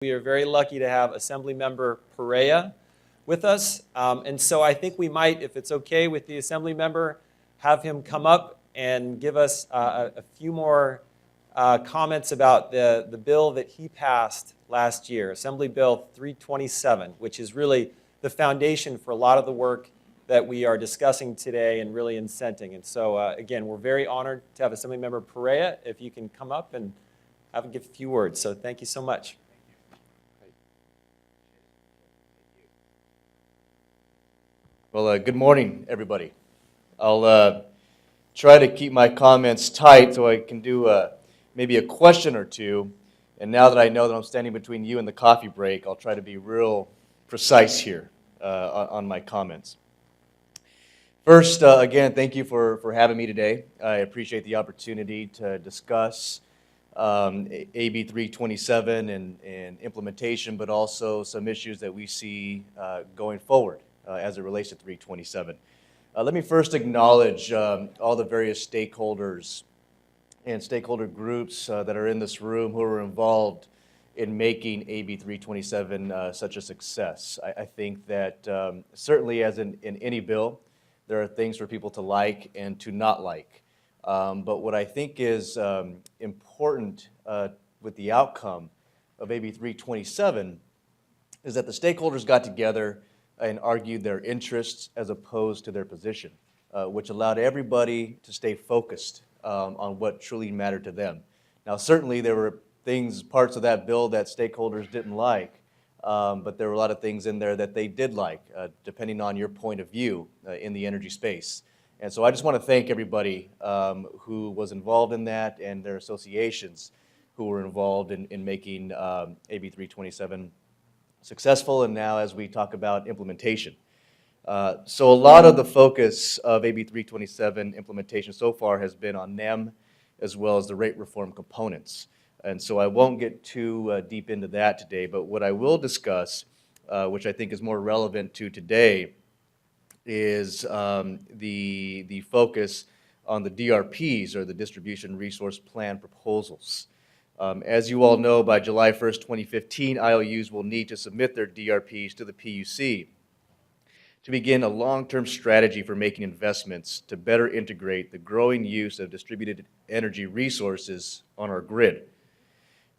We are very lucky to have Assemblymember Perea with us. And so I think we might, if it's okay with the Assemblymember, have him come up and give us a few more comments about the bill that he passed last year, Assembly Bill 327, which is really the foundation for a lot of the work that we are discussing today and really incenting. And so, again, we're very honored to have Assemblymember Perea. If you can come up and give a few words. So thank you so much. Well, good morning, everybody. I'll try to keep my comments tight so I can do maybe a question or two. And now that I know that I'm standing between you and the coffee break, I'll try to be real precise here on my comments. First, again, thank you for having me today. I appreciate the opportunity to discuss AB 327 and implementation, but also some issues that we see going forward as it relates to 327. Let me first acknowledge all the various stakeholders and stakeholder groups that are in this room who are involved in making AB 327 such a success. I think that certainly as in any bill, there are things for people to like and to not like. But what I think is important with the outcome of AB 327 is that the stakeholders got together and argued their interests as opposed to their position, which allowed everybody to stay focused on what truly mattered to them. Now, certainly there were parts of that bill that stakeholders didn't like, but there were a lot of things in there that they did like, depending on your point of view in the energy space. And so I just want to thank everybody who was involved in that and their associations who were involved in making AB 327 successful, and now as we talk about implementation. So a lot of the focus of AB 327 implementation so far has been on NEM as well as the rate reform components. And so I won't get too deep into that today, but what I will discuss, which I think is more relevant to today, is the focus on the DRPs, or the Distribution Resource Plan proposals. As you all know, by July 1st, 2015, IOUs will need to submit their DRPs to the PUC to begin a long-term strategy for making investments to better integrate the growing use of distributed energy resources on our grid.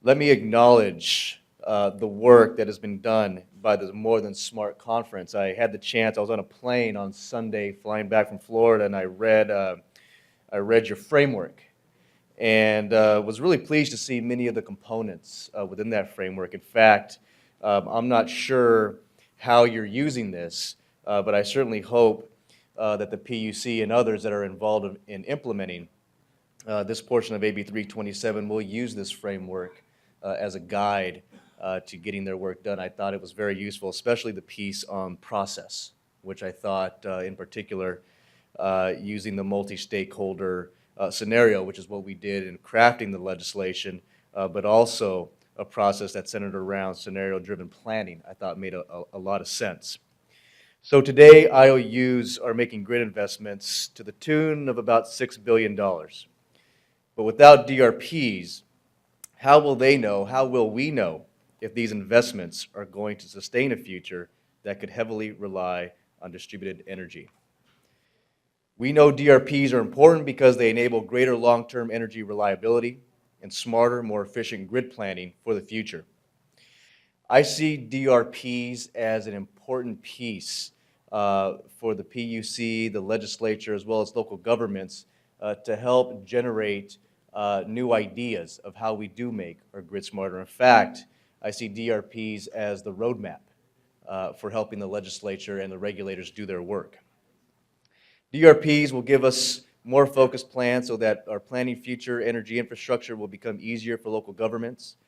Let me acknowledge the work that has been done by the More Than Smart Conference. I was on a plane on Sunday flying back from Florida, and I read your framework, and was really pleased to see many of the components within that framework. In fact, I'm not sure how you're using this, but I certainly hope that the PUC and others that are involved in implementing this portion of AB 327 will use this framework as a guide to getting their work done. I thought it was very useful, especially the piece on process, which I thought in particular using the multi-stakeholder scenario, which is what we did in crafting the legislation, but also a process that centered around scenario-driven planning, I thought made a lot of sense. So today, IOUs are making grid investments to the tune of about $6 billion. But without DRPs, how will we know if these investments are going to sustain a future that could heavily rely on distributed energy? We know DRPs are important because they enable greater long-term energy reliability and smarter, more efficient grid planning for the future. I see DRPs as an important piece for the PUC, the legislature, as well as local governments to help generate new ideas of how we do make our grid smarter. In fact, I see DRPs as the roadmap for helping the legislature and the regulators do their work. DRPs will give us more focused plans so that our planning future energy infrastructure will become easier for local governments.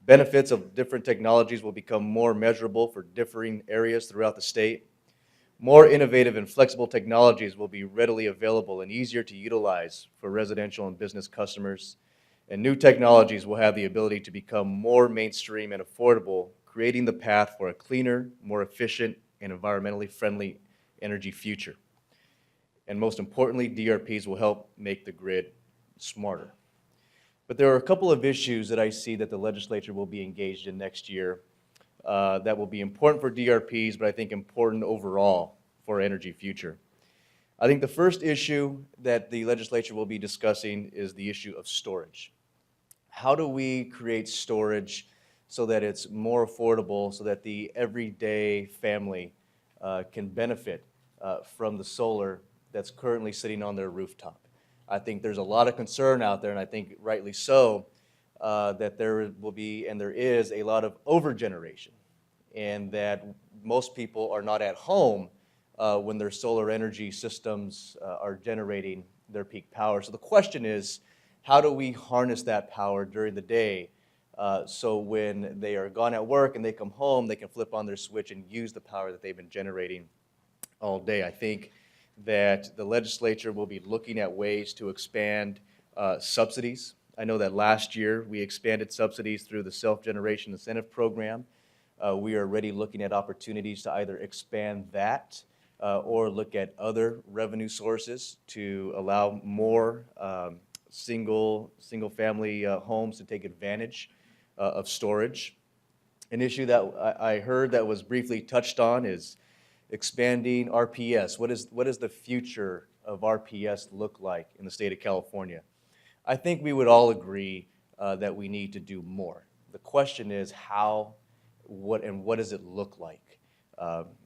Benefits of different technologies will become more measurable for differing areas throughout the state. More innovative and flexible technologies will be readily available and easier to utilize for residential and business customers. And new technologies will have the ability to become more mainstream and affordable, creating the path for a cleaner, more efficient, and environmentally friendly energy future. And most importantly, DRPs will help make the grid smarter. But there are a couple of issues that I see that the legislature will be engaged in next year that will be important for DRPs, but I think important overall for our energy future. I think the first issue that the legislature will be discussing is the issue of storage. How do we create storage so that it's more affordable, so that the everyday family can benefit from the solar that's currently sitting on their rooftop? I think there's a lot of concern out there, and I think rightly so, that there will be, and there is, a lot of overgeneration, and that most people are not at home when their solar energy systems are generating their peak power. So the question is, how do we harness that power during the day so when they are gone at work and they come home, they can flip on their switch and use the power that they've been generating all day? I think that the legislature will be looking at ways to expand subsidies. I know that last year we expanded subsidies through the Self-Generation Incentive Program. We are already looking at opportunities to either expand that or look at other revenue sources to allow more single-family homes to take advantage of storage. An issue that I heard that was briefly touched on is expanding RPS. What does the future of RPS look like in the state of California? I think we would all agree that we need to do more. The question is how, what does it look like?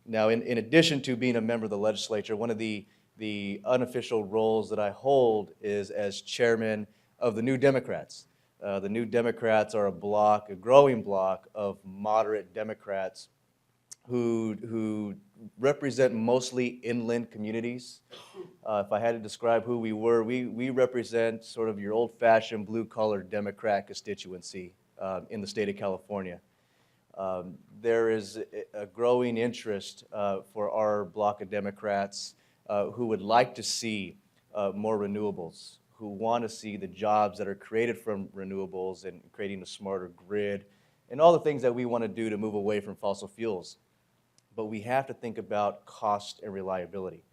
Now, in addition to being a member of the legislature, one of the unofficial roles that I hold is as chairman of the New Democrats. The New Democrats are a growing bloc of moderate Democrats who represent mostly inland communities. If I had to describe who we were, we represent sort of your old-fashioned blue-collar Democrat constituency in the state of California. There is a growing interest for our bloc of Democrats who would like to see more renewables, who want to see the jobs that are created from renewables and creating a smarter grid, and all the things that we want to do to move away from fossil fuels. But we have to think about cost and reliability.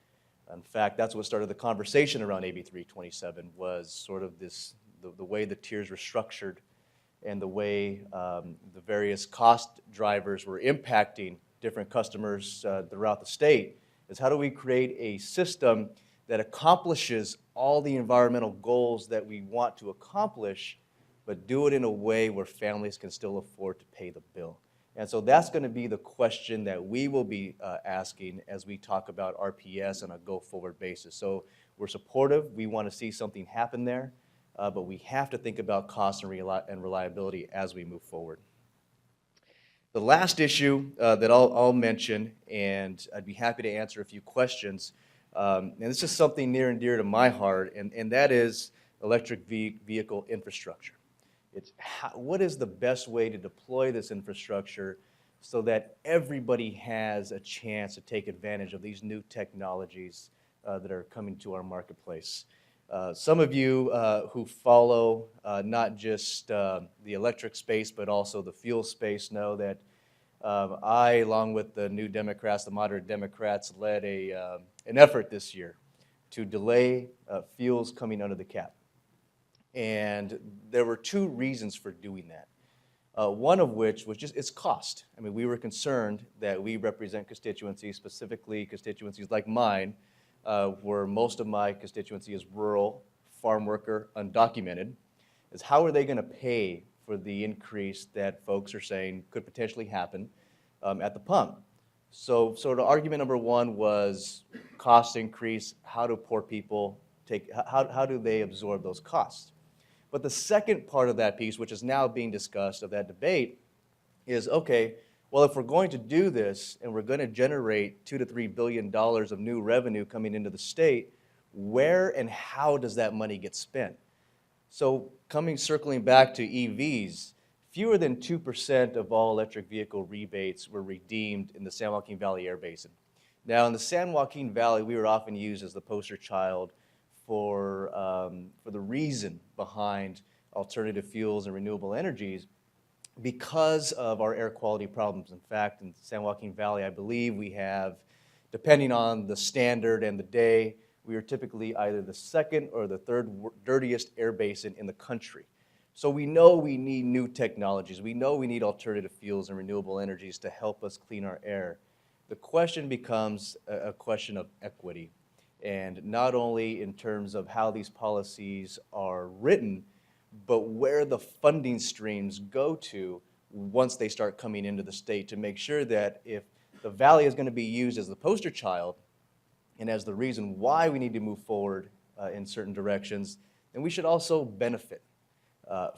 In fact, that's what started the conversation around AB 327 was sort of the way the tiers were structured and the way the various cost drivers were impacting different customers throughout the state, is how do we create a system that accomplishes all the environmental goals that we want to accomplish, but do it in a way where families can still afford to pay the bill. And so that's going to be the question that we will be asking as we talk about RPS on a go-forward basis. So we're supportive. We want to see something happen there. But we have to think about cost and reliability as we move forward. The last issue that I'll mention, and I'd be happy to answer a few questions, and this is something near and dear to my heart, and that is electric vehicle infrastructure. It's what is the best way to deploy this infrastructure so that everybody has a chance to take advantage of these new technologies that are coming to our marketplace. Some of you who follow not just the electric space but also the fuel space know that I, along with the New Democrats, the moderate Democrats, led an effort this year to delay fuels coming under the cap. And there were two reasons for doing that. One of which was just its cost. I mean, we were concerned that we represent constituencies, specifically constituencies like mine, where most of my constituency is rural, farm worker, undocumented, is how are they going to pay for the increase that folks are saying could potentially happen at the pump? So sort of argument number one was cost increase. How do poor people how do they absorb those costs? But the second part of that piece, which is now being discussed of that debate, is, okay, well, if we're going to do this and we're going to generate $2 to $3 billion of new revenue coming into the state, where and how does that money get spent? So circling back to EVs, fewer than 2% of all electric vehicle rebates were redeemed in the San Joaquin Valley Air Basin. Now, in the San Joaquin Valley, we were often used as the poster child for the reason behind alternative fuels and renewable energies because of our air quality problems. In fact, in San Joaquin Valley, I believe we have, depending on the standard and the day, we are typically either the second or the third dirtiest air basin in the country. So we know we need new technologies. We know we need alternative fuels and renewable energies to help us clean our air. The question becomes a question of equity, and not only in terms of how these policies are written, but where the funding streams go to once they start coming into the state, to make sure that if the Valley is going to be used as the poster child and as the reason why we need to move forward in certain directions, then we should also benefit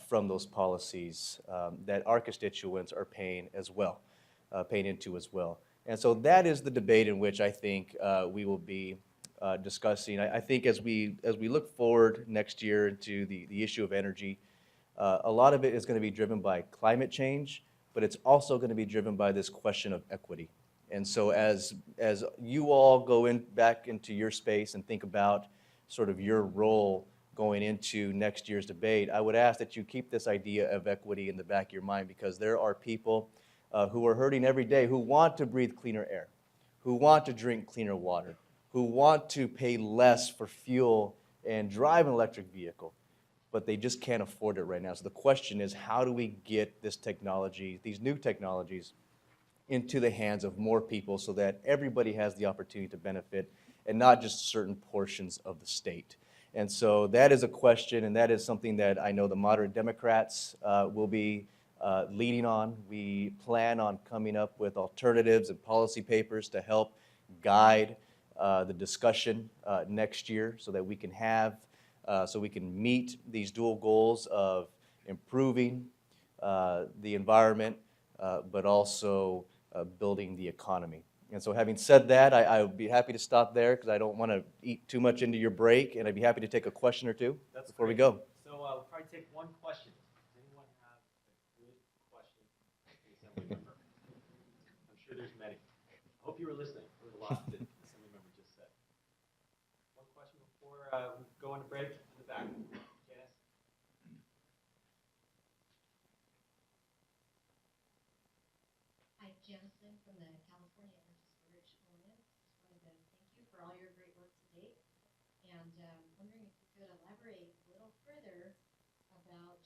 from those policies that our constituents are paying into as well. And so that is the debate in which I think we will be discussing. I think as we look forward next year to the issue of energy, a lot of it is going to be driven by climate change, but it's also going to be driven by this question of equity. And so as you all go back into your space and think about sort of your role going into next year's debate, I would ask that you keep this idea of equity in the back of your mind, because there are people who are hurting every day, who want to breathe cleaner air, who want to drink cleaner water, who want to pay less for fuel and drive an electric vehicle, but they just can't afford it right now. So the question is, how do we get this technology, these new technologies, into the hands of more people so that everybody has the opportunity to benefit and not just certain portions of the state? And so that is a question, and that is something that I know the moderate Democrats will be leading on. We plan on coming up with alternatives and policy papers to help guide the discussion next year, so that we can meet these dual goals of improving the environment, but also building the economy. And so having said that, I would be happy to stop there, because I don't want to eat too much into your break, and I'd be happy to take a question or two before we go. So we'll probably take one question. Does anyone have a good question for the Assemblymember? I'm sure there's many. I hope you were listening. There was a lot that the Assemblymember just said. One question before we go on a break in the back. Janice? Hi, Janison from the California Energy Storage Alliance. Just wanted to thank you for all your great work to date, and wondering if you could elaborate a little further about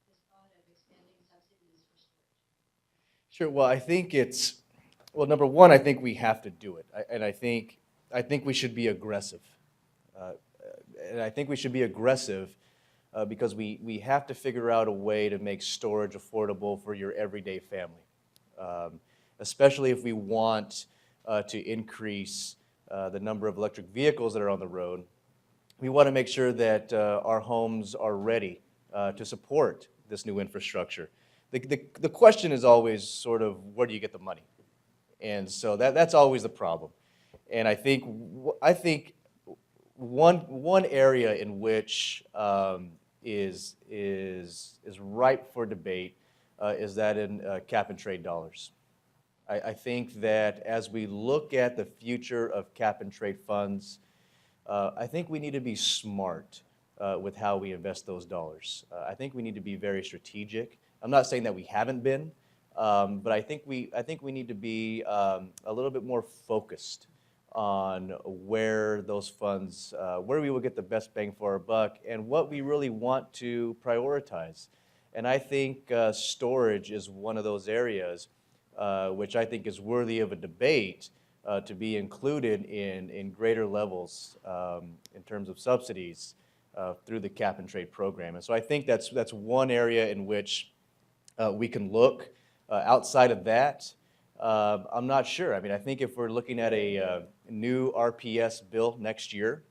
this thought of expanding subsidies for storage. Sure. Well, number one, I think we have to do it, and I think we should be aggressive. And I think we should be aggressive because we have to figure out a way to make storage affordable for your everyday family. Especially if we want to increase the number of electric vehicles that are on the road. We want to make sure that our homes are ready to support this new infrastructure. The question is always sort of, where do you get the money? And so that's always the problem. And I think one area in which is ripe for debate is that in cap and trade dollars. I think that as we look at the future of cap and trade funds, I think we need to be smart with how we invest those dollars. I think we need to be very strategic. I'm not saying that we haven't been, but I think we need to be a little bit more focused on where those funds, where we will get the best bang for our buck, and what we really want to prioritize. And I think storage is one of those areas which I think is worthy of a debate to be included in greater levels in terms of subsidies through the cap and trade program. And so I think that's one area in which we can look. Outside of that, I'm not sure. I mean, I think if we're looking at a new RPS bill next year,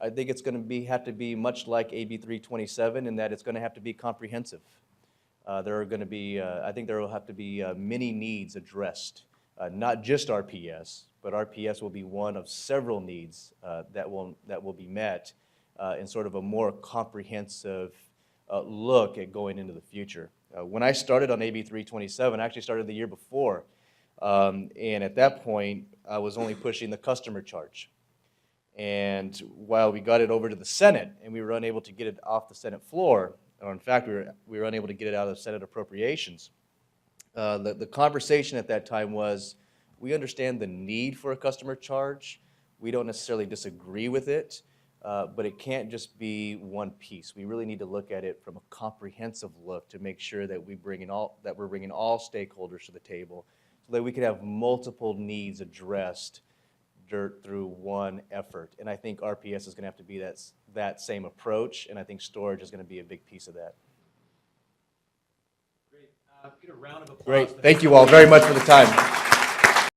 I think it's going to have to be much like AB 327 in that it's going to have to be comprehensive. There are going to be, I think there will have to be many needs addressed, not just RPS, but RPS will be one of several needs that will be met in sort of a more comprehensive look at going into the future. When I started on AB 327, I actually started the year before, and at that point, I was only pushing the customer charge. And while we got it over to the Senate, and we were unable to get it off the Senate floor, or in fact, we were unable to get it out of Senate appropriations, the conversation at that time was, we understand the need for a customer charge. We don't necessarily disagree with it, but it can't just be one piece. We really need to look at it from a comprehensive look to make sure that we're bringing all stakeholders to the table, so that we can have multiple needs addressed through one effort. And I think RPS is going to have to be that same approach, and I think storage is going to be a big piece of that. Great. Get a round of applause. Great. Thank you all very much for the time.